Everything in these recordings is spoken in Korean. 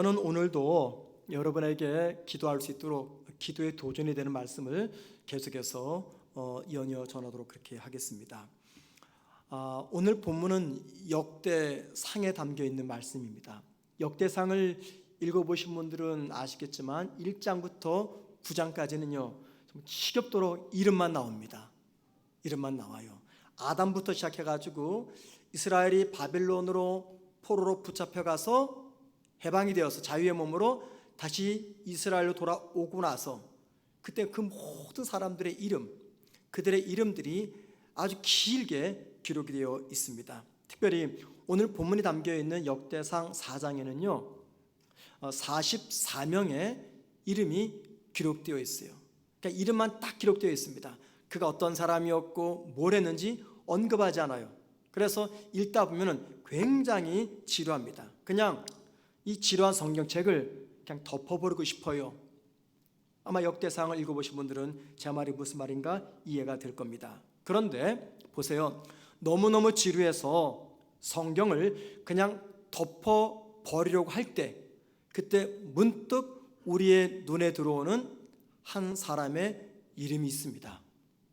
저는 오늘도 여러분에게 기도할 수 있도록 기도의 도전이 되는 말씀을 계속해서 연이어 전하도록 그렇게 하겠습니다. 오늘 본문은 역대상에 담겨 있는 말씀입니다. 역대상을 읽어보신 분들은 아시겠지만 1장부터 9장까지는요 지겹도록 이름만 나옵니다. 이름만 나와요. 아담부터 시작해가지고 이스라엘이 바벨론으로 포로로 붙잡혀가서 해방이 되어서 자유의 몸으로 다시 이스라엘로 돌아오고 나서 그때 그 모든 사람들의 이름, 그들의 이름들이 아주 길게 기록이 되어 있습니다. 특별히 오늘 본문이 담겨있는 역대상 4장에는요 44명의 이름이 기록되어 있어요. 그러니까 이름만 딱 기록되어 있습니다. 그가 어떤 사람이었고 뭘 했는지 언급하지 않아요. 그래서 읽다 보면 굉장히 지루합니다. 그냥 이 지루한 성경책을 그냥 덮어버리고 싶어요. 아마 역대상을 읽어보신 분들은 제 말이 무슨 말인가 이해가 될 겁니다. 그런데 보세요, 너무너무 지루해서 성경을 그냥 덮어버리려고 할 때 그때 문득 우리의 눈에 들어오는 한 사람의 이름이 있습니다.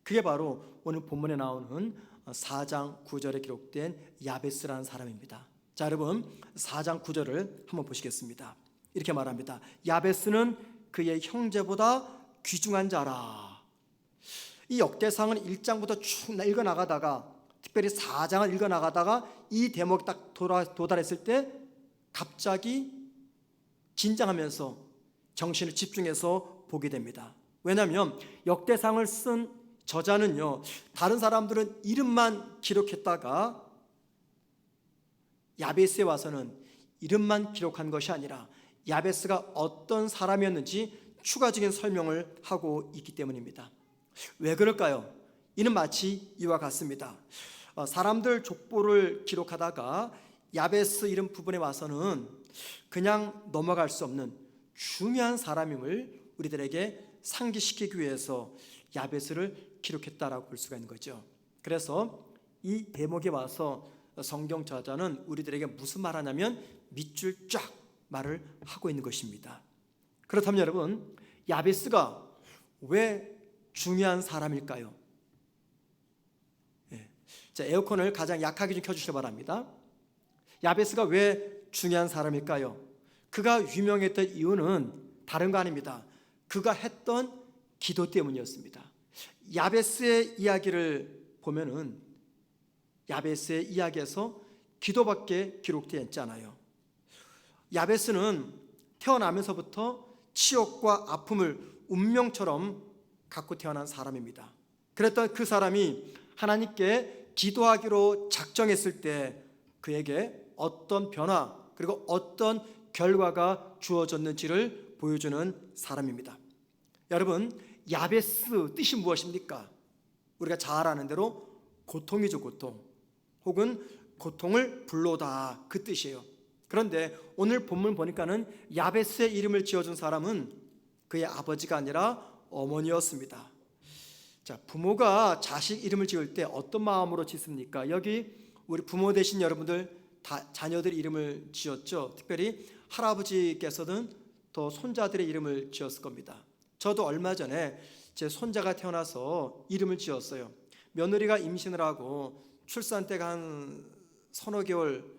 그게 바로 오늘 본문에 나오는 4장 9절에 기록된 야베스라는 사람입니다. 자, 여러분 4장 9절을 한번 보시겠습니다. 이렇게 말합니다. 야베스는 그의 형제보다 귀중한 자라. 이 역대상은 1장부터 쭉 읽어나가다가 특별히 4장을 읽어나가다가 이 대목이 딱 도달했을 때 갑자기 긴장하면서 정신을 집중해서 보게 됩니다. 왜냐하면 역대상을 쓴 저자는요 다른 사람들은 이름만 기록했다가 야베스에 와서는 이름만 기록한 것이 아니라 야베스가 어떤 사람이었는지 추가적인 설명을 하고 있기 때문입니다. 왜 그럴까요? 이는 마치 이와 같습니다. 사람들 족보를 기록하다가 야베스 이름 부분에 와서는 그냥 넘어갈 수 없는 중요한 사람임을 우리들에게 상기시키기 위해서 야베스를 기록했다라고 볼 수가 있는 거죠. 그래서 이 대목에 와서 성경 저자는 우리들에게 무슨 말하냐면 밑줄 쫙 말을 하고 있는 것입니다. 그렇다면 여러분, 야베스가 왜 중요한 사람일까요? 자, 에어컨을 가장 약하게 좀 켜주시기 바랍니다. 야베스가 왜 중요한 사람일까요? 그가 유명했던 이유는 다른 거 아닙니다. 그가 했던 기도 때문이었습니다. 야베스의 이야기를 보면은 야베스의 이야기에서 기도밖에 기록되어 있지 않아요. 야베스는 태어나면서부터 치욕과 아픔을 운명처럼 갖고 태어난 사람입니다. 그랬던 그 사람이 하나님께 기도하기로 작정했을 때 그에게 어떤 변화 그리고 어떤 결과가 주어졌는지를 보여주는 사람입니다. 여러분, 야베스 뜻이 무엇입니까? 우리가 잘 아는 대로 고통이죠. 고통 혹은 고통을 불러다 그 뜻이에요. 그런데 오늘 본문 보니까는 야베스의 이름을 지어준 사람은 그의 아버지가 아니라 어머니였습니다. 자, 부모가 자식 이름을 지을 때 어떤 마음으로 짓습니까? 여기 우리 부모 되신 여러분들 다 자녀들 이름을 지었죠. 특별히 할아버지께서는 또 손자들의 이름을 지었을 겁니다. 저도 얼마 전에 제 손자가 태어나서 이름을 지었어요. 며느리가 임신을 하고 출산 때가 한 서너 개월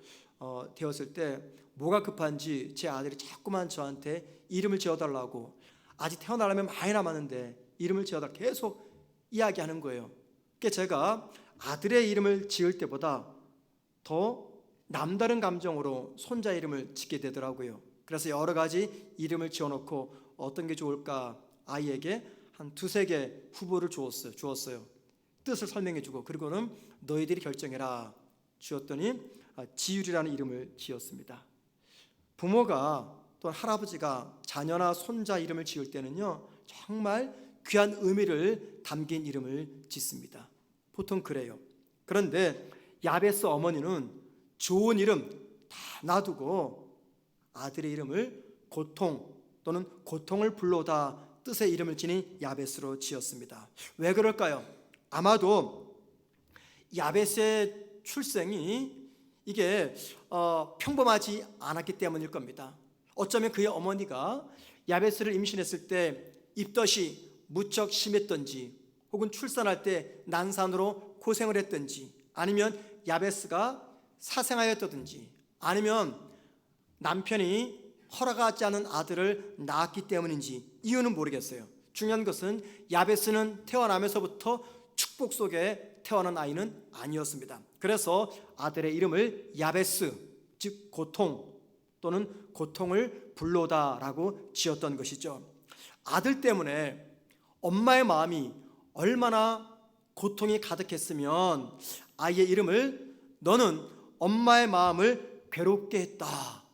되었을 때 뭐가 급한지 제 아들이 자꾸만 저한테 이름을 지어달라고, 아직 태어나려면 많이 남았는데 이름을 지어달라고 계속 이야기하는 거예요. 그러니까 제가 아들의 이름을 지을 때보다 더 남다른 감정으로 손자 이름을 짓게 되더라고요. 그래서 여러 가지 이름을 지어놓고 어떤 게 좋을까 아이에게 한 두세 개 후보를 주었어요. 뜻을 설명해주고 그리고는 너희들이 결정해라 주었더니 지율이라는 이름을 지었습니다. 부모가 또 할아버지가 자녀나 손자 이름을 지을 때는요 정말 귀한 의미를 담긴 이름을 짓습니다. 보통 그래요. 그런데 야베스 어머니는 좋은 이름 다 놔두고 아들의 이름을 고통 또는 고통을 불러다 뜻의 이름을 지닌 야베스로 지었습니다. 왜 그럴까요? 아마도 야베스의 출생이 이게 평범하지 않았기 때문일 겁니다. 어쩌면 그의 어머니가 야베스를 임신했을 때 입덧이 무척 심했던지, 혹은 출산할 때 난산으로 고생을 했던지, 아니면 야베스가 사생아였다든지, 아니면 남편이 허락하지 않은 아들을 낳았기 때문인지 이유는 모르겠어요. 중요한 것은 야베스는 태어나면서부터 축복 속에 태어난 아이는 아니었습니다. 그래서 아들의 이름을 야베스, 즉 고통 또는 고통을 불러다라고 지었던 것이죠. 아들 때문에 엄마의 마음이 얼마나 고통이 가득했으면 아이의 이름을 너는 엄마의 마음을 괴롭게 했다,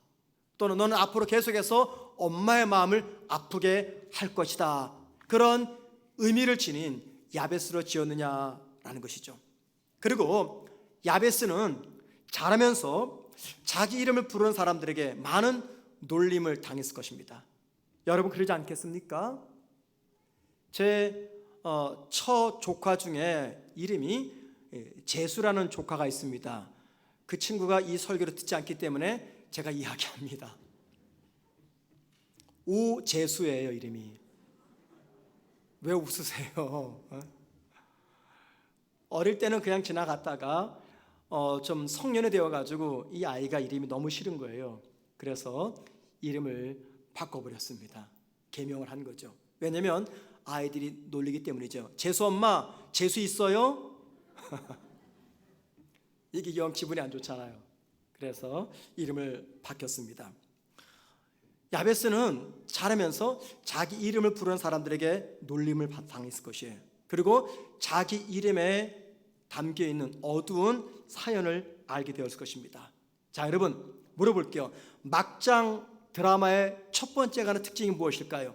또는 너는 앞으로 계속해서 엄마의 마음을 아프게 할 것이다, 그런 의미를 지닌 야베스로 지었느냐라는 것이죠. 그리고 야베스는 자라면서 자기 이름을 부르는 사람들에게 많은 놀림을 당했을 것입니다. 여러분 그러지 않겠습니까? 제 처조카 중에 이름이 재수라는 조카가 있습니다. 그 친구가 이 설교를 듣지 않기 때문에 제가 이야기합니다. 오재수예요, 이름이. 왜 웃으세요? 어릴 때는 그냥 지나갔다가 좀 성년이 되어가지고 이 아이가 이름이 너무 싫은 거예요. 그래서 이름을 바꿔버렸습니다. 개명을 한 거죠. 왜냐면 아이들이 놀리기 때문이죠. 재수 엄마, 재수 있어요? 이게 영 기분이 안 좋잖아요. 그래서 이름을 바뀌었습니다. 야베스는 자라면서 자기 이름을 부르는 사람들에게 놀림을 당했을 것이에요. 그리고 자기 이름에 담겨있는 어두운 사연을 알게 되었을 것입니다. 자, 여러분 물어볼게요. 막장 드라마의 첫 번째 가는 특징이 무엇일까요?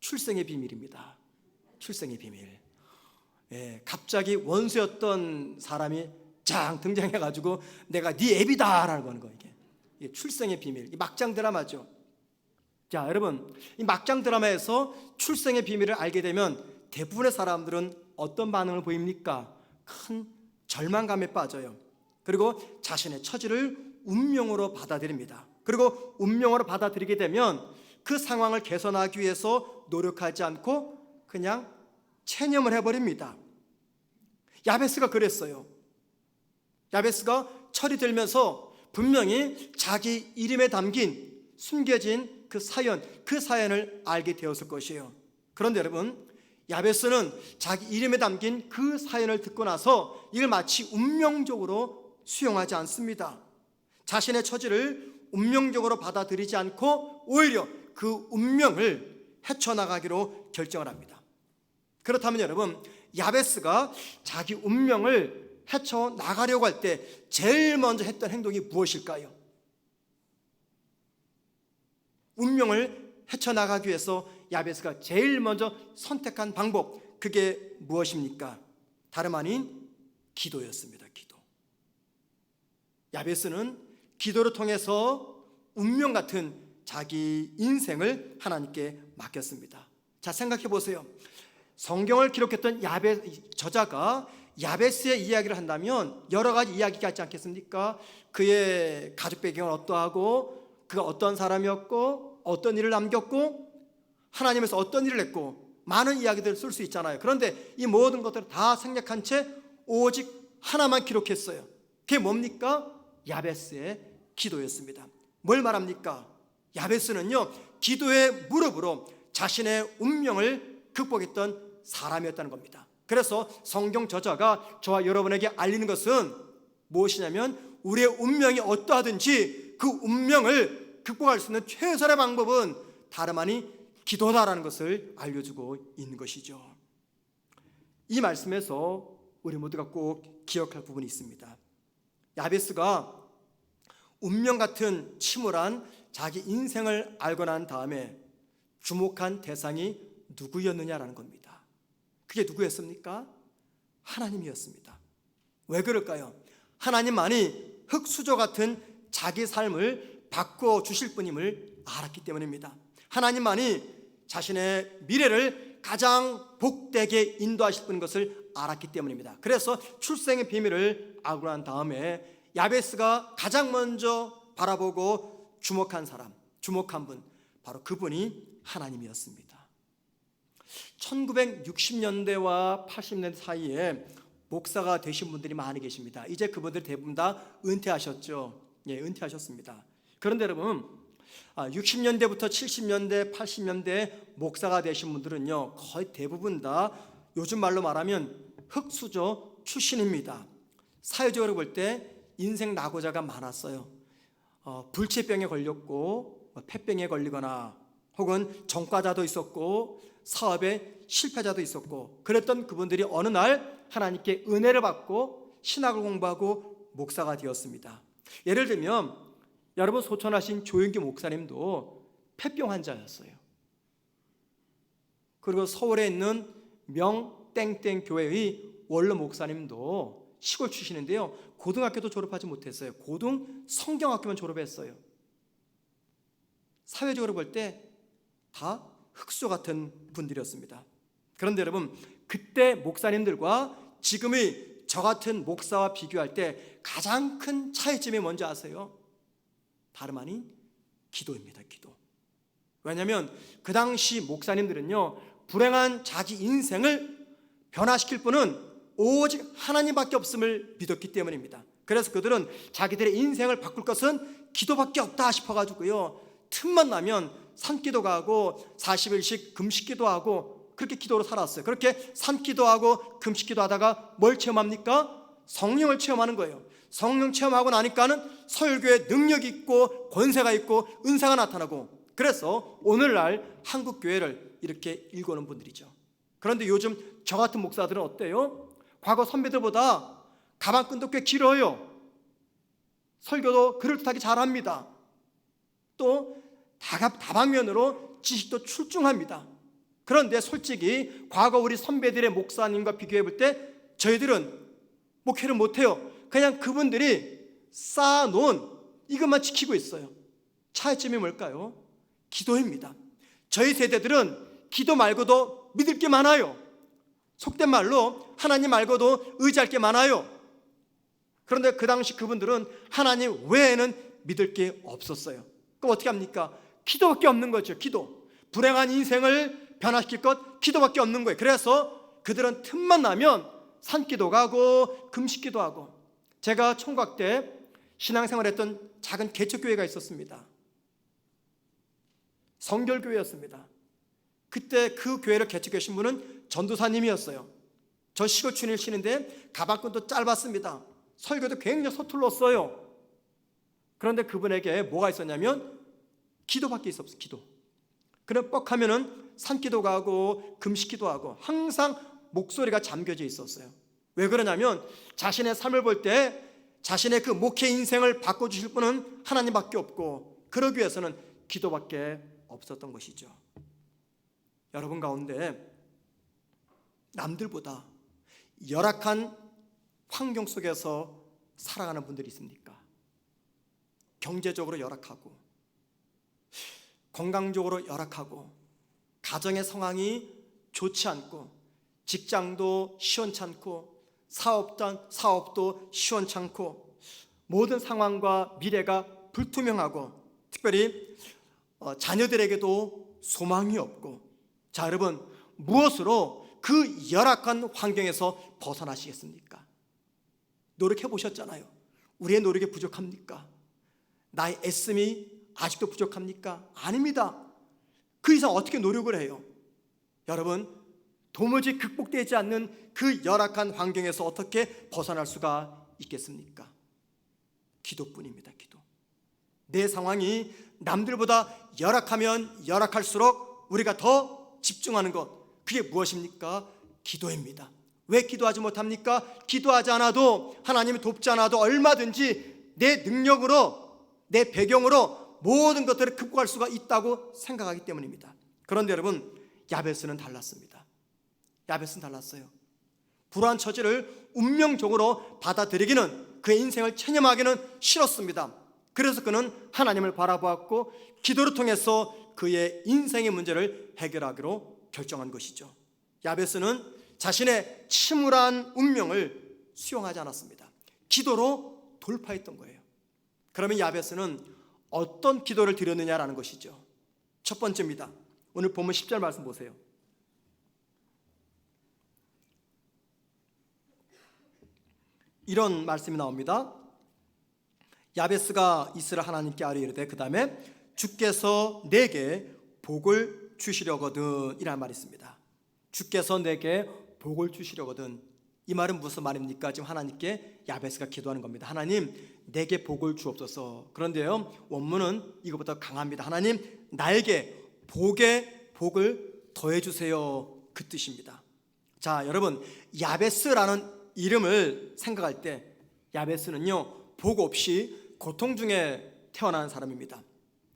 출생의 비밀입니다. 출생의 비밀. 갑자기 원수였던 사람이 짱 등장해가지고 내가 네 애비다라고 하는 거예요. 이게 출생의 비밀. 이 막장 드라마죠. 자, 여러분 이 막장 드라마에서 출생의 비밀을 알게 되면 대부분의 사람들은 어떤 반응을 보입니까? 큰 절망감에 빠져요. 그리고 자신의 처지를 운명으로 받아들입니다. 그리고 운명으로 받아들이게 되면 그 상황을 개선하기 위해서 노력하지 않고 그냥 체념을 해버립니다. 야베스가 그랬어요. 야베스가 철이 들면서 분명히 자기 이름에 담긴 숨겨진 그 사연을 알게 되었을 것이에요. 그런데 여러분, 야베스는 자기 이름에 담긴 그 사연을 듣고 나서 이걸 마치 운명적으로 수용하지 않습니다. 자신의 처지를 운명적으로 받아들이지 않고 오히려 그 운명을 헤쳐나가기로 결정을 합니다. 그렇다면 여러분, 야베스가 자기 운명을 헤쳐나가려고 할 때 제일 먼저 했던 행동이 무엇일까요? 운명을 헤쳐나가기 위해서 야베스가 제일 먼저 선택한 방법, 그게 무엇입니까? 다름 아닌 기도였습니다. 기도. 야베스는 기도를 통해서 운명 같은 자기 인생을 하나님께 맡겼습니다. 자, 생각해 보세요. 성경을 기록했던 저자가 야베스의 이야기를 한다면 여러 가지 이야기가 있지 않겠습니까? 그의 가족 배경은 어떠하고, 그가 어떤 사람이었고, 어떤 일을 남겼고, 하나님에서 어떤 일을 했고, 많은 이야기들을 쓸 수 있잖아요. 그런데 이 모든 것들을 다 생략한 채 오직 하나만 기록했어요. 그게 뭡니까? 야베스의 기도였습니다. 뭘 말합니까? 야베스는요, 기도의 무릎으로 자신의 운명을 극복했던 사람이었다는 겁니다. 그래서 성경 저자가 저와 여러분에게 알리는 것은 무엇이냐면, 우리의 운명이 어떠하든지 그 운명을 극복할 수 있는 최선의 방법은 다름 아닌 기도다라는 것을 알려주고 있는 것이죠. 이 말씀에서 우리 모두가 꼭 기억할 부분이 있습니다. 야베스가 운명 같은 침울한 자기 인생을 알고 난 다음에 주목한 대상이 누구였느냐라는 겁니다. 그게 누구였습니까? 하나님이었습니다. 왜 그럴까요? 하나님만이 흙수저 같은 자기 삶을 바꿔 주실 분임을 알았기 때문입니다. 하나님만이 자신의 미래를 가장 복되게 인도하실 분인 것을 알았기 때문입니다. 그래서 출생의 비밀을 알고 난 다음에 야베스가 가장 먼저 바라보고 주목한 사람, 주목한 분, 바로 그분이 하나님이었습니다. 1960년대와 80년대 사이에 목사가 되신 분들이 많이 계십니다. 이제 그분들 대부분 다 은퇴하셨죠. 예, 은퇴하셨습니다. 그런데 여러분, 60년대부터 70년대, 80년대 목사가 되신 분들은요, 거의 대부분 다 요즘 말로 말하면 흙수저 출신입니다. 사회적으로 볼 때 인생 낙오자가 많았어요. 불치병에 걸렸고, 폐병에 걸리거나, 혹은 전과자도 있었고, 사업에 실패자도 있었고, 그랬던 그분들이 어느 날 하나님께 은혜를 받고 신학을 공부하고 목사가 되었습니다. 예를 들면 여러분 소천하신 조영기 목사님도 폐병 환자였어요. 그리고 서울에 있는 명땡땡 교회의 원로 목사님도 시골 출신인데요, 고등학교도 졸업하지 못했어요. 고등 성경학교만 졸업했어요. 사회적으로 볼 때 다 흙수 같은 분들이었습니다. 그런데 여러분, 그때 목사님들과 지금의 저 같은 목사와 비교할 때 가장 큰 차이점이 뭔지 아세요? 다름 아닌 기도입니다. 기도. 왜냐하면 그 당시 목사님들은요, 불행한 자기 인생을 변화시킬 분은 오직 하나님밖에 없음을 믿었기 때문입니다. 그래서 그들은 자기들의 인생을 바꿀 것은 기도밖에 없다 싶어가지고요, 틈만 나면 산기도 가고 40일씩 금식기도 하고 그렇게 기도로 살았어요. 그렇게 산기도하고 금식기도 하다가 뭘 체험합니까? 성령을 체험하는 거예요. 성령 체험하고 나니까는 설교에 능력이 있고 권세가 있고 은사가 나타나고, 그래서 오늘날 한국 교회를 이렇게 일구는 분들이죠. 그런데 요즘 저 같은 목사들은 어때요? 과거 선배들보다 가방끈도 꽤 길어요. 설교도 그럴듯하게 잘합니다. 또 다방면으로 지식도 출중합니다. 그런데 솔직히 과거 우리 선배들의 목사님과 비교해 볼 때 저희들은 목회를 못해요. 그냥 그분들이 쌓아놓은 이것만 지키고 있어요. 차이점이 뭘까요? 기도입니다. 저희 세대들은 기도 말고도 믿을 게 많아요. 속된 말로 하나님 말고도 의지할 게 많아요. 그런데 그 당시 그분들은 하나님 외에는 믿을 게 없었어요. 그럼 어떻게 합니까? 기도밖에 없는 거죠. 기도. 불행한 인생을 변화시킬 것 기도밖에 없는 거예요. 그래서 그들은 틈만 나면 산기도 가고 금식기도 하고. 제가 총각 때 신앙생활했던 작은 개척교회가 있었습니다. 성결교회였습니다. 그때 그 교회를 개척하신 분은 전도사님이었어요. 저 시골 춘일시는데 가방끈도 짧았습니다. 설교도 굉장히 서툴렀어요. 그런데 그분에게 뭐가 있었냐면 기도밖에 있었어요. 기도. 그럼 뻑하면은 산기도 가고 금식기도 하고 항상 목소리가 잠겨져 있었어요. 왜 그러냐면 자신의 삶을 볼 때 자신의 그 목회 인생을 바꿔주실 분은 하나님밖에 없고, 그러기 위해서는 기도밖에 없었던 것이죠. 여러분 가운데 남들보다 열악한 환경 속에서 살아가는 분들이 있습니까? 경제적으로 열악하고, 건강적으로 열악하고, 가정의 상황이 좋지 않고, 직장도 시원찮고, 사업도 시원찮고, 모든 상황과 미래가 불투명하고, 특별히 자녀들에게도 소망이 없고. 자, 여러분, 무엇으로 그 열악한 환경에서 벗어나시겠습니까? 노력해 보셨잖아요. 우리의 노력이 부족합니까? 나의 애씀이 아직도 부족합니까? 아닙니다. 그 이상 어떻게 노력을 해요? 여러분, 도무지 극복되지 않는 그 열악한 환경에서 어떻게 벗어날 수가 있겠습니까? 기도뿐입니다. 기도. 내 상황이 남들보다 열악하면 열악할수록 우리가 더 집중하는 것, 그게 무엇입니까? 기도입니다. 왜 기도하지 못합니까? 기도하지 않아도, 하나님이 돕지 않아도 얼마든지 내 능력으로, 내 배경으로 모든 것들을 극복할 수가 있다고 생각하기 때문입니다. 그런데 여러분, 야베스는 달랐습니다. 야베스는 달랐어요. 불우한 처지를 운명적으로 받아들이기는, 그의 인생을 체념하기는 싫었습니다. 그래서 그는 하나님을 바라보았고 기도를 통해서 그의 인생의 문제를 해결하기로 결정한 것이죠. 야베스는 자신의 침울한 운명을 수용하지 않았습니다. 기도로 돌파했던 거예요. 그러면 야베스는 어떤 기도를 드렸느냐라는 것이죠. 첫 번째입니다. 오늘 본문 10절 말씀 보세요. 이런 말씀이 나옵니다. 야베스가 이스라엘 하나님께 아뢰이르되 그 다음에 주께서 내게 복을 주시려거든 이라는 말이 있습니다. 주께서 내게 복을 주시려거든. 이 말은 무슨 말입니까? 지금 하나님께 야베스가 기도하는 겁니다. 하나님 내게 복을 주옵소서. 그런데요 원문은 이것보다 강합니다. 하나님 나에게 복을 더해 주세요. 그 뜻입니다. 자 여러분, 야베스라는 이름을 생각할 때 야베스는요 복 없이 고통 중에 태어난 사람입니다.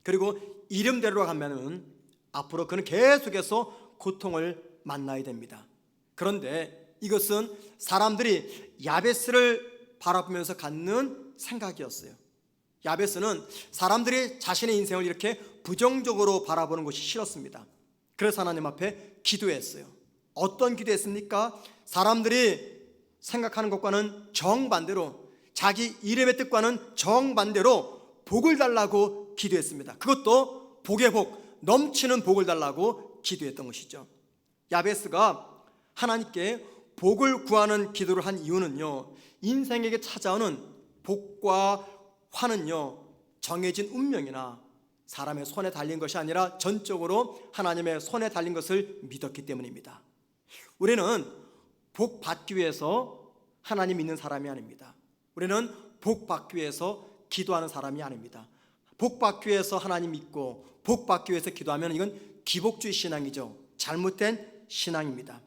그리고 이름대로 가면은 앞으로 그는 계속해서 고통을 만나야 됩니다. 그런데 이것은 사람들이 야베스를 바라보면서 갖는 생각이었어요. 야베스는 사람들이 자신의 인생을 이렇게 부정적으로 바라보는 것이 싫었습니다. 그래서 하나님 앞에 기도했어요. 어떤 기도했습니까? 사람들이 생각하는 것과는 정반대로, 자기 이름의 뜻과는 정반대로 복을 달라고 기도했습니다. 그것도 복의 복, 넘치는 복을 달라고 기도했던 것이죠. 야베스가 하나님께 복을 구하는 기도를 한 이유는요, 인생에게 찾아오는 복과 화는요 정해진 운명이나 사람의 손에 달린 것이 아니라 전적으로 하나님의 손에 달린 것을 믿었기 때문입니다. 우리는 복 받기 위해서 하나님 믿는 사람이 아닙니다. 우리는 복 받기 위해서 기도하는 사람이 아닙니다. 복 받기 위해서 하나님 믿고 복 받기 위해서 기도하면 이건 기복주의 신앙이죠. 잘못된 신앙입니다.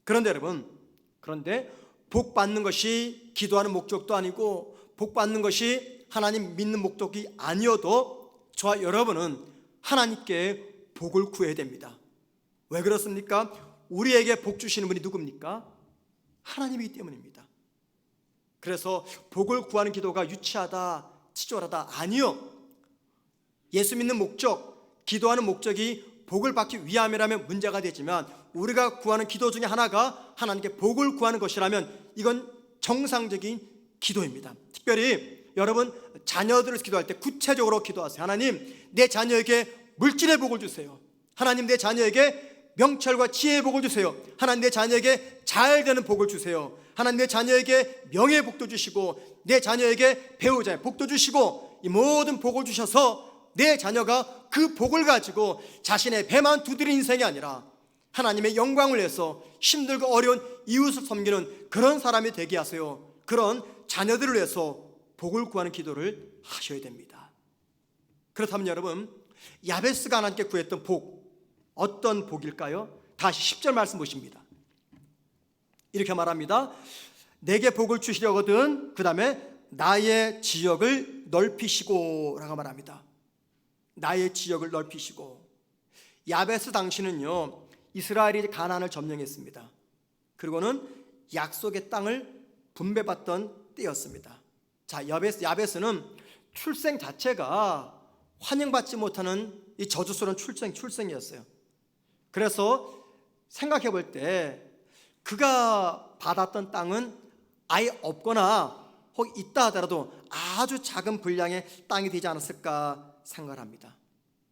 그런데 여러분, 복 받는 것이 기도하는 목적도 아니고 복 받는 것이 하나님 믿는 목적이 아니어도 저와 여러분은 하나님께 복을 구해야 됩니다. 왜 그렇습니까? 우리에게 복 주시는 분이 누굽니까? 하나님이기 때문입니다. 그래서 복을 구하는 기도가 유치하다, 치졸하다, 아니요. 예수 믿는 목적, 기도하는 목적이 복을 받기 위함이라면 문제가 되지만 우리가 구하는 기도 중에 하나가 하나님께 복을 구하는 것이라면 이건 정상적인 기도입니다. 특별히 여러분 자녀들을 기도할 때 구체적으로 기도하세요. 하나님 내 자녀에게 물질의 복을 주세요. 하나님 내 자녀에게 명철과 지혜의 복을 주세요. 하나님 내 자녀에게 잘 되는 복을 주세요. 하나님 내 자녀에게 명예의 복도 주시고 내 자녀에게 배우자의 복도 주시고 이 모든 복을 주셔서 내 자녀가 그 복을 가지고 자신의 배만 두드린 인생이 아니라 하나님의 영광을 위해서 힘들고 어려운 이웃을 섬기는 그런 사람이 되게 하세요. 그런 자녀들을 위해서 복을 구하는 기도를 하셔야 됩니다. 그렇다면 여러분, 야베스가 하나님께 구했던 복, 어떤 복일까요? 다시 10절 말씀 보십니다. 이렇게 말합니다. 내게 복을 주시려거든 그 다음에 나의 지역을 넓히시고 라고 말합니다. 나의 지역을 넓히시고. 야베스 당시는요 이스라엘이 가나안을 점령했습니다. 그리고는 약속의 땅을 분배받던 때였습니다. 자, 야베스는 출생 자체가 환영받지 못하는 이 저주스러운 출생이었어요. 그래서 생각해 볼 때 그가 받았던 땅은 아예 없거나 혹 있다 하더라도 아주 작은 분량의 땅이 되지 않았을까 생각을 합니다.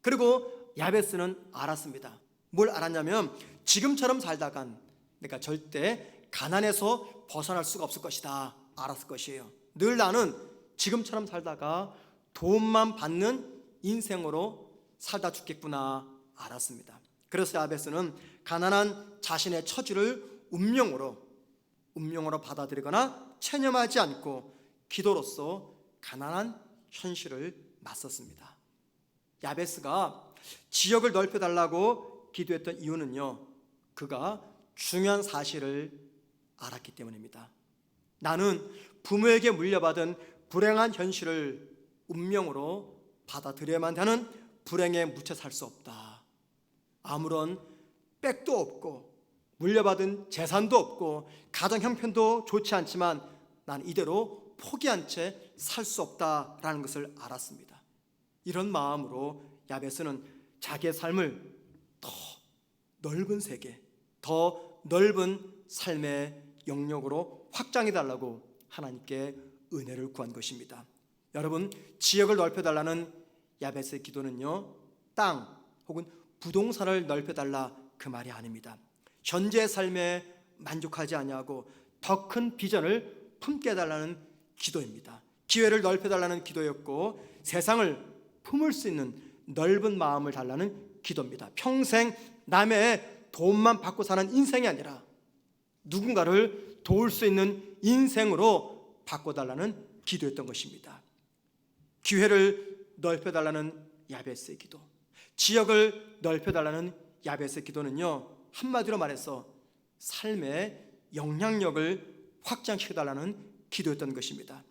그리고 야베스는 알았습니다. 뭘 알았냐면 지금처럼 살다간 내가 절대 가난에서 벗어날 수가 없을 것이다 알았을 것이에요. 늘 나는 지금처럼 살다가 돈만 받는 인생으로 살다 죽겠구나 알았습니다. 그래서 야베스는 가난한 자신의 처지를 운명으로 받아들이거나 체념하지 않고 기도로서 가난한 현실을 맞섰습니다. 야베스가 지역을 넓혀달라고 기도했던 이유는요, 그가 중요한 사실을 알았기 때문입니다. 나는 부모에게 물려받은 불행한 현실을 운명으로 받아들여야만 하는 불행에 묻혀 살 수 없다. 아무런 빽도 없고 물려받은 재산도 없고 가정 형편도 좋지 않지만 난 이대로 포기한 채 살 수 없다라는 것을 알았습니다. 이런 마음으로 야베스는 자기의 삶을 더 넓은 세계, 더 넓은 삶의 영역으로 확장해 달라고 하나님께 은혜를 구한 것입니다. 여러분, 지역을 넓혀달라는 야베스의 기도는요, 땅 혹은 부동산을 넓혀달라 그 말이 아닙니다. 현재의 삶에 만족하지 아니하고 더 큰 비전을 품게 해달라는 기도입니다. 기회를 넓혀달라는 기도였고, 세상을 품을 수 있는 넓은 마음을 달라는 기도입니다. 평생 남의 돈만 받고 사는 인생이 아니라 누군가를 도울 수 있는 인생으로 바꿔달라는 기도였던 것입니다. 기회를 넓혀달라는 야베스의 기도, 지역을 넓혀달라는 야베스의 기도는요, 한마디로 말해서 삶의 영향력을 확장시켜달라는 기도였던 것입니다.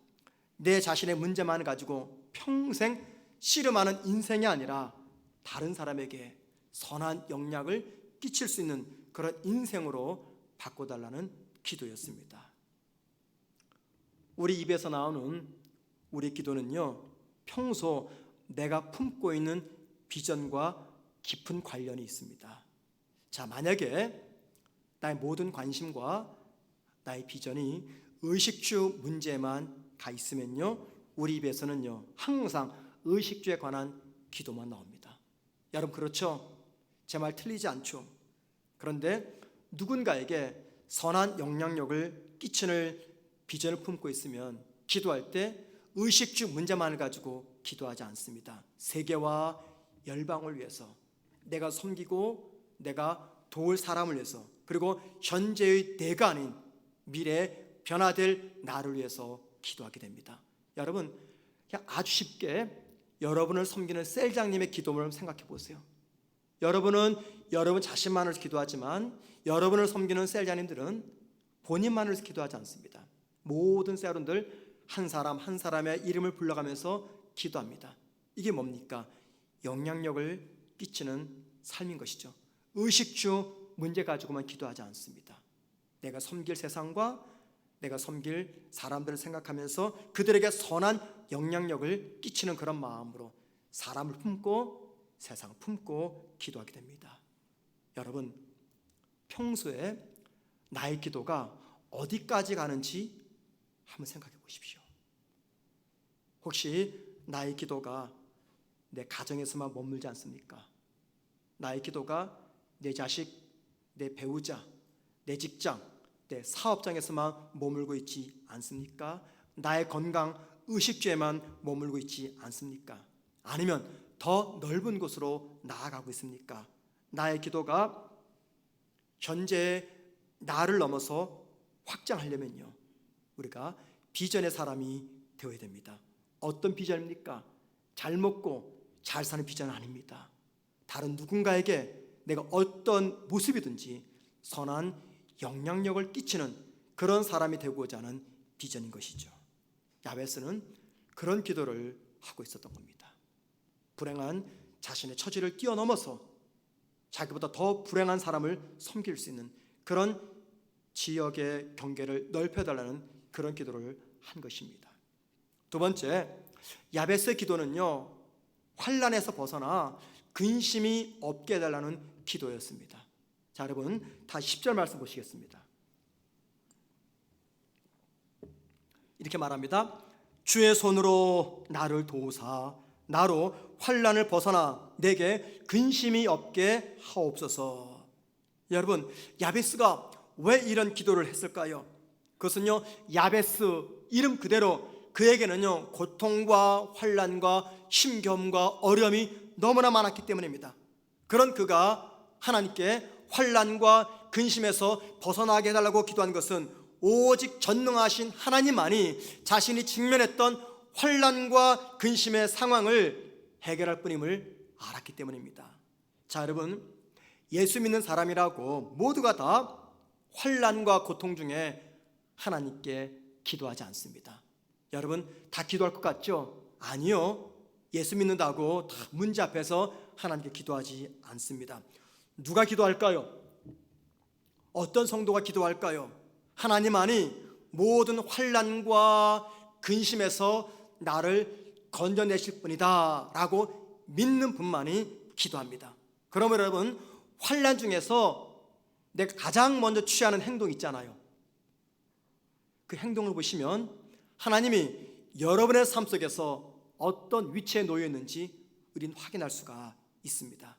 내 자신의 문제만 가지고 평생 씨름하는 인생이 아니라 다른 사람에게 선한 영향을 끼칠 수 있는 그런 인생으로 바꿔달라는 기도였습니다. 우리 입에서 나오는 우리 기도는요, 평소 내가 품고 있는 비전과 깊은 관련이 있습니다. 자, 만약에 나의 모든 관심과 나의 비전이 의식주 문제만 가 있으면요, 우리 입에서는요 항상 의식주에 관한 기도만 나옵니다. 여러분 그렇죠? 제 말 틀리지 않죠? 그런데 누군가에게 선한 영향력을 끼치는 비전을 품고 있으면 기도할 때 의식주 문제만을 가지고 기도하지 않습니다. 세계와 열방을 위해서, 내가 섬기고 내가 도울 사람을 위해서, 그리고 현재의 내가 아닌 미래에 변화될 나를 위해서 기도하게 됩니다. 여러분 그냥 아주 쉽게 여러분을 섬기는 셀장님의 기도를 생각해 보세요. 여러분은 여러분 자신만을 위해서 기도하지만 여러분을 섬기는 셀장님들은 본인만을 위해서 기도하지 않습니다. 모든 셀원들 한 사람 한 사람의 이름을 불러가면서 기도합니다. 이게 뭡니까? 영향력을 끼치는 삶인 것이죠. 의식주 문제 가지고만 기도하지 않습니다. 내가 섬길 세상과 내가 섬길 사람들을 생각하면서 그들에게 선한 영향력을 끼치는 그런 마음으로 사람을 품고 세상을 품고 기도하게 됩니다. 여러분 평소에 나의 기도가 어디까지 가는지 한번 생각해 보십시오. 혹시 나의 기도가 내 가정에서만 머물지 않습니까? 나의 기도가 내 자식, 내 배우자, 내 직장, 내 사업장에서만 머물고 있지 않습니까? 나의 건강, 의식주에만 머물고 있지 않습니까? 아니면 더 넓은 곳으로 나아가고 있습니까? 나의 기도가 현재의 나를 넘어서 확장하려면요, 우리가 비전의 사람이 되어야 됩니다. 어떤 비전입니까? 잘 먹고 잘 사는 비전은 아닙니다. 다른 누군가에게 내가 어떤 모습이든지 선한 영향력을 끼치는 그런 사람이 되고자 하는 비전인 것이죠. 야베스는 그런 기도를 하고 있었던 겁니다. 불행한 자신의 처지를 뛰어넘어서 자기보다 더 불행한 사람을 섬길 수 있는 그런 지역의 경계를 넓혀달라는 그런 기도를 한 것입니다. 두 번째, 야베스의 기도는요, 환난에서 벗어나 근심이 없게 해달라는 기도였습니다. 자, 여러분 다 10절 말씀 보시겠습니다. 이렇게 말합니다. 주의 손으로 나를 도우사 나로 환난을 벗어나 내게 근심이 없게 하옵소서. 여러분 야베스가 왜 이런 기도를 했을까요? 그것은요, 야베스 이름 그대로 그에게는요 고통과 환난과 힘겨움과 어려움이 너무나 많았기 때문입니다. 그런 그가 하나님께 환난과 근심에서 벗어나게 해달라고 기도한 것은 오직 전능하신 하나님만이 자신이 직면했던 환난과 근심의 상황을 해결할 뿐임을 알았기 때문입니다. 자, 여러분 예수 믿는 사람이라고 모두가 다 환난과 고통 중에 하나님께 기도하지 않습니다. 여러분 다 기도할 것 같죠? 아니요. 예수 믿는다고 다 문제 앞에서 하나님께 기도하지 않습니다. 누가 기도할까요? 어떤 성도가 기도할까요? 하나님만이 모든 환난과 근심에서 나를 건져내실 분이다 라고 믿는 분만이 기도합니다. 그러면 여러분 환난 중에서 내가 가장 먼저 취하는 행동이 있잖아요. 그 행동을 보시면 하나님이 여러분의 삶 속에서 어떤 위치에 놓여 있는지 우린 확인할 수가 있습니다.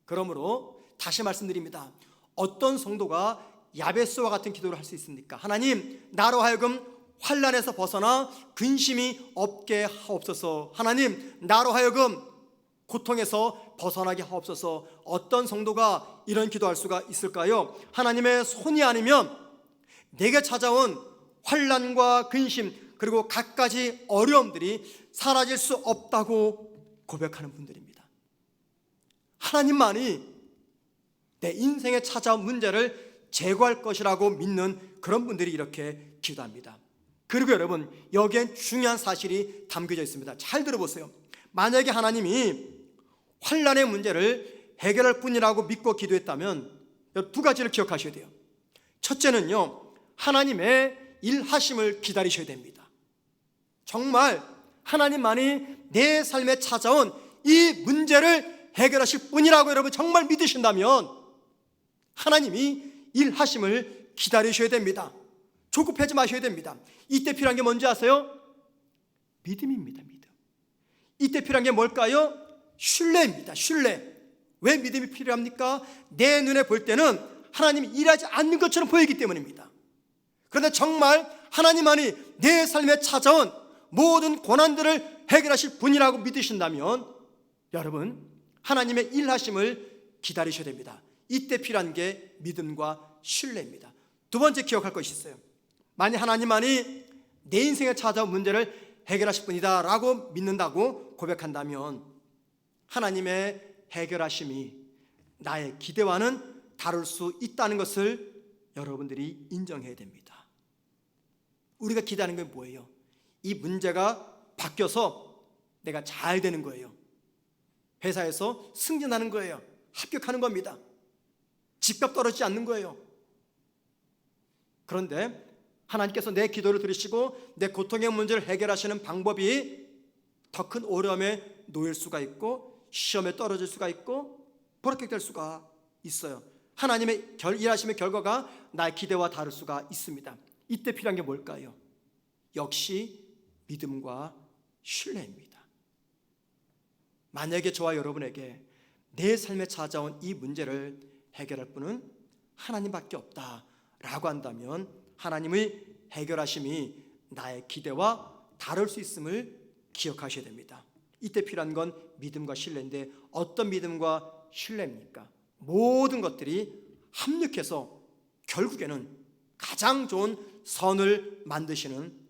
그러므로 다시 말씀드립니다. 어떤 성도가 야베스와 같은 기도를 할 수 있습니까? 하나님, 나로 하여금 환난에서 벗어나 근심이 없게 하옵소서. 하나님, 나로 하여금 고통에서 벗어나게 하옵소서. 어떤 성도가 이런 기도할 수가 있을까요? 하나님의 손이 아니면 내게 찾아온 환난과 근심 그리고 갖가지 어려움들이 사라질 수 없다고 고백하는 분들입니다. 하나님만이 내 인생에 찾아온 문제를 제거할 것이라고 믿는 그런 분들이 이렇게 기도합니다. 그리고 여러분, 여기엔 중요한 사실이 담겨져 있습니다. 잘 들어보세요. 만약에 하나님이 환난의 문제를 해결할 뿐이라고 믿고 기도했다면 두 가지를 기억하셔야 돼요. 첫째는요, 하나님의 일하심을 기다리셔야 됩니다. 정말 하나님만이 내 삶에 찾아온 이 문제를 해결하실 뿐이라고 여러분 정말 믿으신다면 하나님이 일하심을 기다리셔야 됩니다. 조급하지 마셔야 됩니다. 이때 필요한 게 뭔지 아세요? 믿음입니다. 믿음. 이때 필요한 게 뭘까요? 신뢰입니다. 신뢰. 왜 믿음이 필요합니까? 내 눈에 볼 때는 하나님이 일하지 않는 것처럼 보이기 때문입니다. 그런데 정말 하나님만이 내 삶에 찾아온 모든 고난들을 해결하실 분이라고 믿으신다면 여러분, 하나님의 일하심을 기다리셔야 됩니다. 이때 필요한 게 믿음과 신뢰입니다. 두 번째 기억할 것이 있어요. 만약 하나님만이 내 인생에 찾아온 문제를 해결하실 분이다 라고 믿는다고 고백한다면 하나님의 해결하심이 나의 기대와는 다를 수 있다는 것을 여러분들이 인정해야 됩니다. 우리가 기대하는 게 뭐예요? 이 문제가 바뀌어서 내가 잘 되는 거예요. 회사에서 승진하는 거예요. 합격하는 겁니다. 집값 떨어지지 않는 거예요. 그런데 하나님께서 내 기도를 들으시고 내 고통의 문제를 해결하시는 방법이 더 큰 어려움에 놓일 수가 있고 시험에 떨어질 수가 있고 불합격될 수가 있어요. 하나님의 일하심의 결과가 나의 기대와 다를 수가 있습니다. 이때 필요한 게 뭘까요? 역시 믿음과 신뢰입니다. 만약에 저와 여러분에게 내 삶에 찾아온 이 문제를 해결할 분은 하나님밖에 없다라고 한다면 하나님의 해결하심이 나의 기대와 다를 수 있음을 기억하셔야 됩니다. 이때 필요한 건 믿음과 신뢰인데 어떤 믿음과 신뢰입니까? 모든 것들이 합력해서 결국에는 가장 좋은 선을 만드시는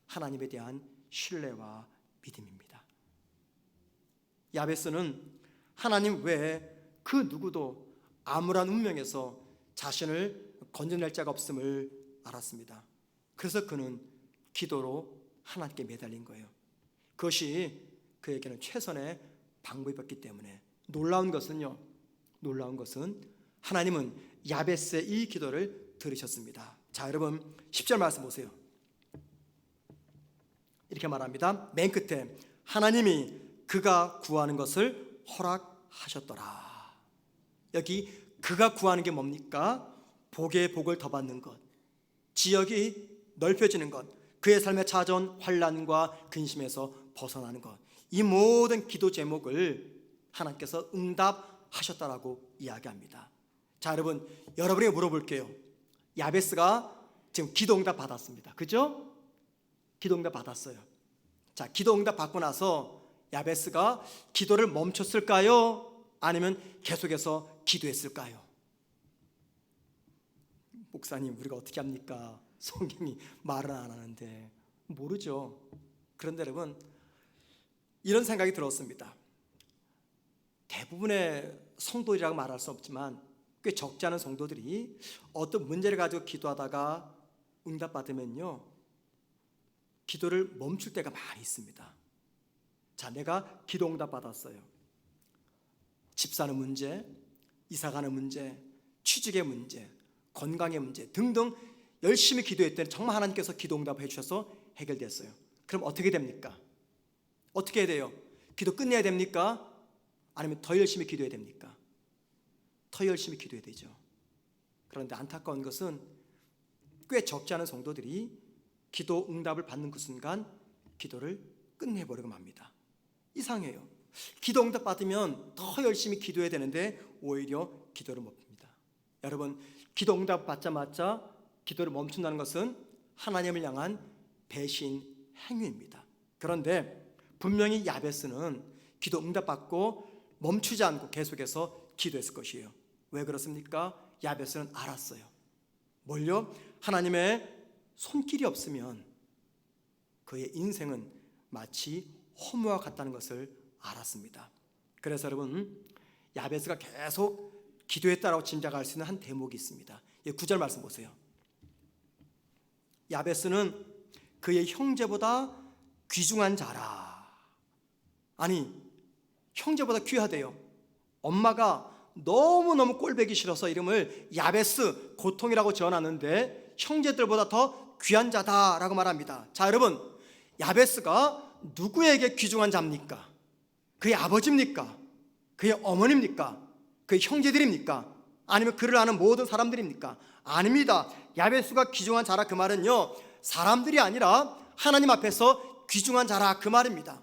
하나님에 대한 신뢰와 믿음입니다. 야베스는 하나님 외에 그 누구도 암울한 운명에서 자신을 건져낼 자가 없음을 알았습니다. 그래서 그는 기도로 하나님께 매달린 거예요. 그것이 그에게는 최선의 방법이었기 때문에 놀라운 것은 하나님은 야베스의 이 기도를 들으셨습니다. 자, 여러분 10절 말씀 보세요. 이렇게 말합니다. 맨 끝에 하나님이 그가 구하는 것을 허락하셨더라. 여기 그가 구하는 게 뭡니까? 복에 복을 더 받는 것, 지역이 넓혀지는 것, 그의 삶에 찾아온 환난과 근심에서 벗어나는 것, 이 모든 기도 제목을 하나님께서 응답하셨다라고 이야기합니다. 자, 여러분에게 물어볼게요. 야베스가 지금 기도 응답 받았습니다. 그죠? 기도 응답 받았어요. 자, 기도 응답 받고 나서 야베스가 기도를 멈췄을까요? 아니면 계속해서 기도했을까요? 목사님, 우리가 어떻게 합니까? 성경이 말을 안 하는데. 모르죠. 그런데 여러분, 이런 생각이 들었습니다. 대부분의 성도들이라고 말할 수 없지만 꽤 적지 않은 성도들이 어떤 문제를 가지고 기도하다가 응답받으면요, 기도를 멈출 때가 많이 있습니다. 자, 내가 기도 응답 받았어요. 집 사는 문제, 이사 가는 문제, 취직의 문제, 건강의 문제 등등 열심히 기도했더니 정말 하나님께서 기도 응답해 주셔서 해결됐어요. 그럼 어떻게 됩니까? 어떻게 해야 돼요? 기도 끝내야 됩니까? 아니면 더 열심히 기도해야 됩니까? 더 열심히 기도해야 되죠. 그런데 안타까운 것은 꽤 적지 않은 성도들이 기도 응답을 받는 그 순간 기도를 끝내버리고 맙니다. 이상해요. 기도 응답 받으면 더 열심히 기도해야 되는데 오히려 기도를 멈춥니다. 여러분, 기도 응답 받자마자 기도를 멈춘다는 것은 하나님을 향한 배신 행위입니다. 그런데 분명히 야베스는 기도 응답 받고 멈추지 않고 계속해서 기도했을 것이에요. 왜 그렇습니까? 야베스는 알았어요. 뭘요? 하나님의 손길이 없으면 그의 인생은 마치 허무와 같다는 것을 알았습니다. 그래서 여러분, 야베스가 계속 기도했다라고 짐작할 수 있는 한 대목이 있습니다. 9절 말씀 보세요. 야베스는 그의 형제보다 귀중한 자라. 아니, 형제보다 귀하대요. 엄마가 너무너무 꼴보기 싫어서 이름을 야베스, 고통이라고 지어놨는데 형제들보다 더 귀한 자다라고 말합니다. 자, 여러분, 야베스가 누구에게 귀중한 자입니까? 그의 아버지입니까? 그의 어머니입니까? 그의 형제들입니까? 아니면 그를 아는 모든 사람들입니까? 아닙니다. 야베스가 귀중한 자라 그 말은요, 사람들이 아니라 하나님 앞에서 귀중한 자라 그 말입니다.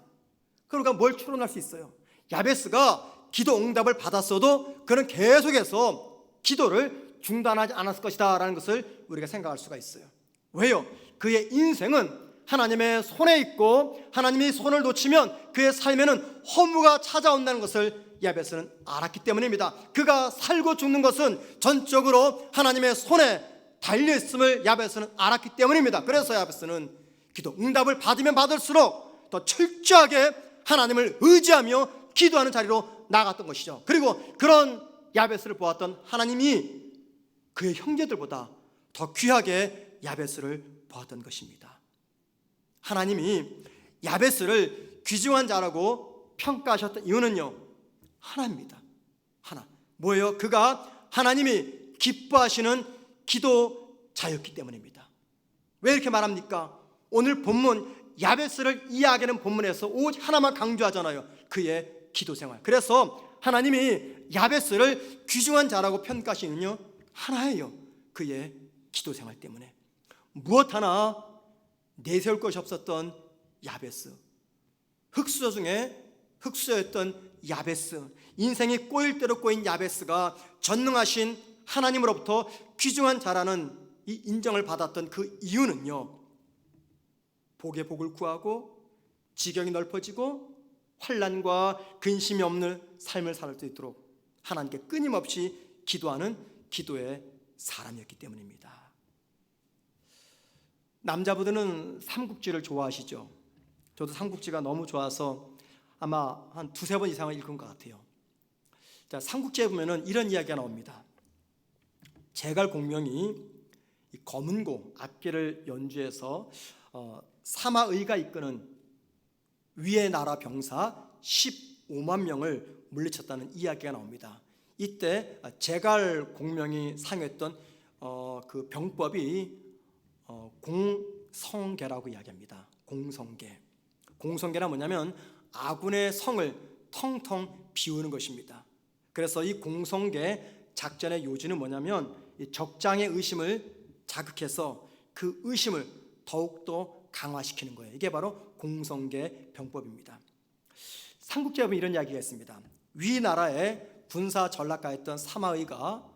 그러니까 뭘 추론할 수 있어요? 야베스가 기도 응답을 받았어도 그는 계속해서 기도를 중단하지 않았을 것이다 라는 것을 우리가 생각할 수가 있어요. 왜요? 그의 인생은 하나님의 손에 있고 하나님이 손을 놓치면 그의 삶에는 허무가 찾아온다는 것을 야베스는 알았기 때문입니다. 그가 살고 죽는 것은 전적으로 하나님의 손에 달려있음을 야베스는 알았기 때문입니다. 그래서 야베스는 기도 응답을 받으면 받을수록 더 철저하게 하나님을 의지하며 기도하는 자리로 나갔던 것이죠. 그리고 그런 야베스를 보았던 하나님이 그의 형제들보다 더 귀하게 야베스를 보았던 것입니다. 하나님이 야베스를 귀중한 자라고 평가하셨던 이유는요, 하나입니다. 하나. 뭐예요? 그가 하나님이 기뻐하시는 기도자였기 때문입니다. 왜 이렇게 말합니까? 오늘 본문 야베스를 이야기하는 본문에서 오직 하나만 강조하잖아요. 그의 기도생활. 그래서 하나님이 야베스를 귀중한 자라고 평가하시는요, 하나예요. 그의 기도생활 때문에. 무엇 하나 내세울 것이 없었던 야베스, 흙수저 중에 흙수저였던 야베스, 인생이 꼬일 대로 꼬인 야베스가 전능하신 하나님으로부터 귀중한 자라는 이 인정을 받았던 그 이유는요, 복에 복을 구하고 지경이 넓어지고 환난과 근심이 없는 삶을 살 수 있도록 하나님께 끊임없이 기도하는 기도의 사람이었기 때문입니다. 남자분들은 삼국지를 좋아하시죠? 저도 삼국지가 너무 좋아서 아마 한 두세 번 이상을 읽은 것 같아요. 자, 삼국지에 보면은 이런 이야기가 나옵니다. 제갈 공명이 이 검은고 악기를 연주해서 사마의가 이끄는 위의 나라 병사 15만 명을 물리쳤다는 이야기가 나옵니다. 이때 제갈 공명이 사용했던 그 병법이 공성계라고 이야기합니다. 공성계. 공성계란 뭐냐면 아군의 성을 텅텅 비우는 것입니다. 그래서 이 공성계 작전의 요지는 뭐냐면 이 적장의 의심을 자극해서 그 의심을 더욱더 강화시키는 거예요. 이게 바로 공성계 병법입니다. 삼국지에 보면 이런 이야기가 있습니다. 위나라에 군사 전락가했던 사마의가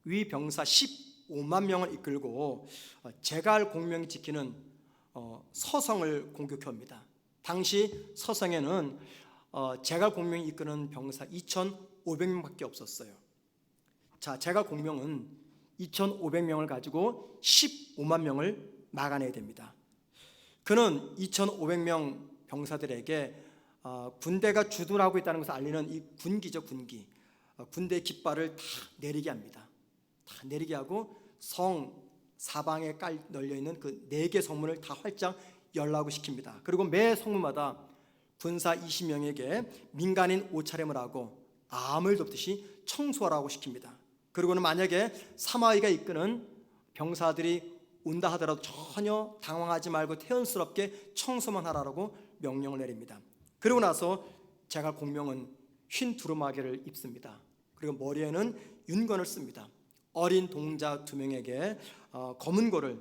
위 병사 15만 명을 이끌고 제갈 공명이 지키는 서성을 공격해 옵니다. 당시 서성에는 제갈 공명이 이끄는 병사 2,500명밖에 없었어요. 자, 제갈 공명은 2,500명을 가지고 15만 명을 막아내야 됩니다. 그는 2,500명 병사들에게 군대가 주둔하고 있다는 것을 알리는 이 군기죠, 군기. 군대 깃발을 다 내리게 합니다. 다 내리게 하고 성 사방에 널려 있는 그 4개 성문을 다 활짝 열라고 시킵니다. 그리고 매 성문마다 군사 20명에게 민간인 옷차림을 하고 암을 덮듯이 청소하라고 시킵니다. 그리고는 만약에 사마의가 이끄는 병사들이 온다 하더라도 전혀 당황하지 말고 태연스럽게 청소만 하라고 명령을 내립니다. 그리고 나서 제갈 공명은 흰 두루마기를 입습니다. 그리고 머리에는 윤건을 씁니다. 어린 동자 2명에게 검은고를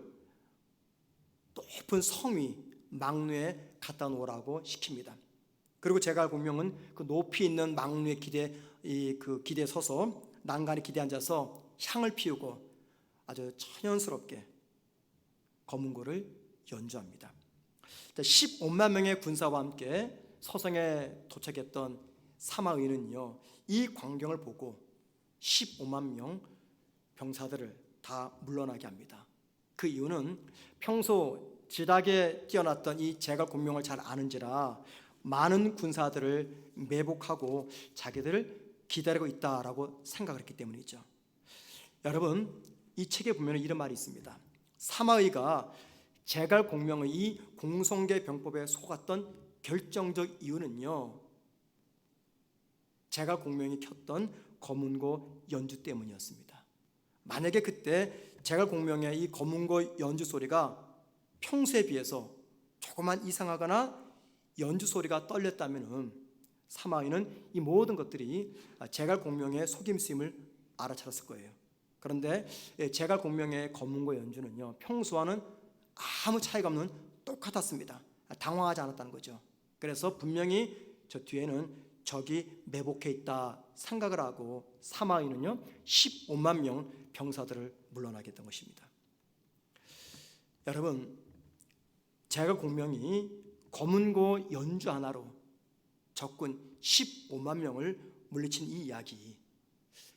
높은 성 위 망루에 갖다 놓으라고 시킵니다. 그리고 제갈 공명은 그 높이 있는 망루의 그 기대에 서서 난간의 기대에 앉아서 향을 피우고 아주 천연스럽게 검은고를 연주합니다. 15만 명의 군사와 함께 서성에 도착했던 사마의는요, 이 광경을 보고 15만 명 병사들을 다 물러나게 합니다. 그 이유는 평소 지닥에 뛰어났던 이 제갈 공명을 잘 아는지라 많은 군사들을 매복하고 자기들을 기다리고 있다라고 생각을 했기 때문이죠. 여러분, 이 책에 보면 이런 말이 있습니다. 사마의가 제갈 공명의 이 공성계 병법에 속았던 결정적 이유는요, 제갈 공명이 켰던 검은고 연주 때문이었습니다. 만약에 그때 제갈 공명의 이 검은고 연주 소리가 평소에 비해서 조금만 이상하거나 연주 소리가 떨렸다면 사마의는 이 모든 것들이 제갈 공명의 속임수임을 알아차렸을 거예요. 그런데 제갈 공명의 검은고 연주는요, 평소와는 아무 차이가 없는 똑같았습니다. 당황하지 않았다는 거죠. 그래서 분명히 저 뒤에는 적이 매복해 있다 생각을 하고 사마의는요 15만 명 병사들을 물러나게 했던 것입니다. 여러분, 제갈 공명이 검은고 연주 하나로 적군 15만 명을 물리친 이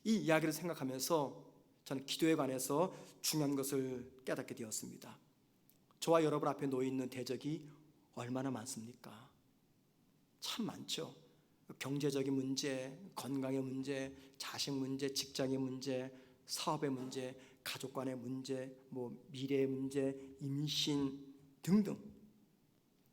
이야기를 생각하면서 저는 기도에 관해서 중요한 것을 깨닫게 되었습니다. 저와 여러분 앞에 놓여 있는 대적이 얼마나 많습니까? 참 많죠. 경제적인 문제, 건강의 문제, 자식 문제, 직장의 문제, 사업의 문제, 가족 간의 문제, 미래의 문제, 임신 등등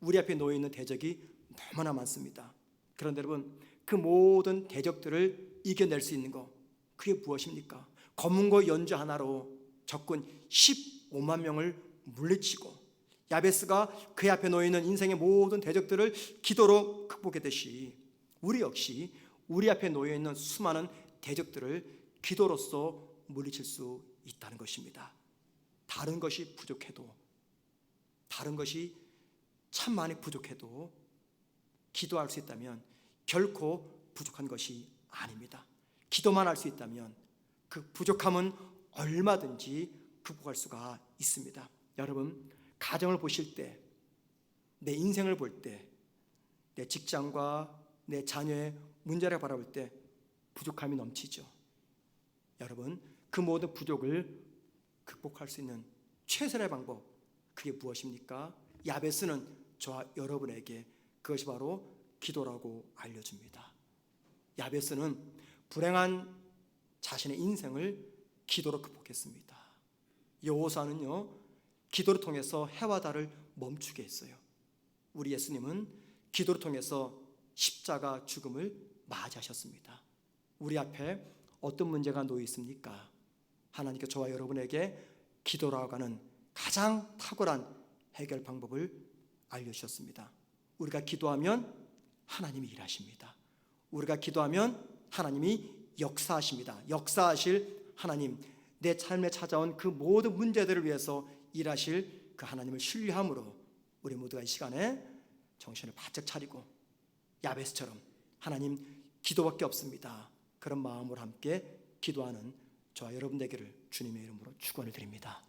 우리 앞에 놓여 있는 대적이 너무나 많습니다. 그런데 여러분, 그 모든 대적들을 이겨낼 수 있는 것, 그게 무엇입니까? 검은고 연주 하나로 적군 15만 명을 물리치고 야베스가 그 앞에 놓여 있는 인생의 모든 대적들을 기도로 극복했듯이 우리 역시 우리 앞에 놓여 있는 수많은 대적들을 기도로서 물리칠 수 있다는 것입니다. 다른 것이 부족해도, 다른 것이 참 많이 부족해도 기도할 수 있다면 결코 부족한 것이 아닙니다. 기도만 할 수 있다면 그 부족함은 얼마든지 극복할 수가 있습니다. 여러분, 가정을 보실 때, 내 인생을 볼 때, 내 직장과 내 자녀의 문제를 바라볼 때 부족함이 넘치죠. 여러분, 그 모든 부족을 극복할 수 있는 최선의 방법, 그게 무엇입니까? 야베스는 저와 여러분에게 그것이 바로 기도라고 알려줍니다. 야베스는 불행한 자신의 인생을 기도로 극복했습니다. 여호사는요, 기도를 통해서 해와 달을 멈추게 했어요. 우리 예수님은 기도를 통해서 십자가 죽음을 맞이하셨습니다. 우리 앞에 어떤 문제가 놓여 있습니까? 하나님께 저와 여러분에게 기도라고 하는 가장 탁월한 해결 방법을 알려주셨습니다. 우리가 기도하면 하나님이 일하십니다. 우리가 기도하면 하나님이 역사하십니다. 역사하실 하나님, 내 삶에 찾아온 그 모든 문제들을 위해서 일하실 그 하나님을 신뢰함으로 우리 모두가 이 시간에 정신을 바짝 차리고 야베스처럼 하나님, 기도밖에 없습니다, 그런 마음으로 함께 기도하는 저와 여러분 되기를 주님의 이름으로 축원을 드립니다.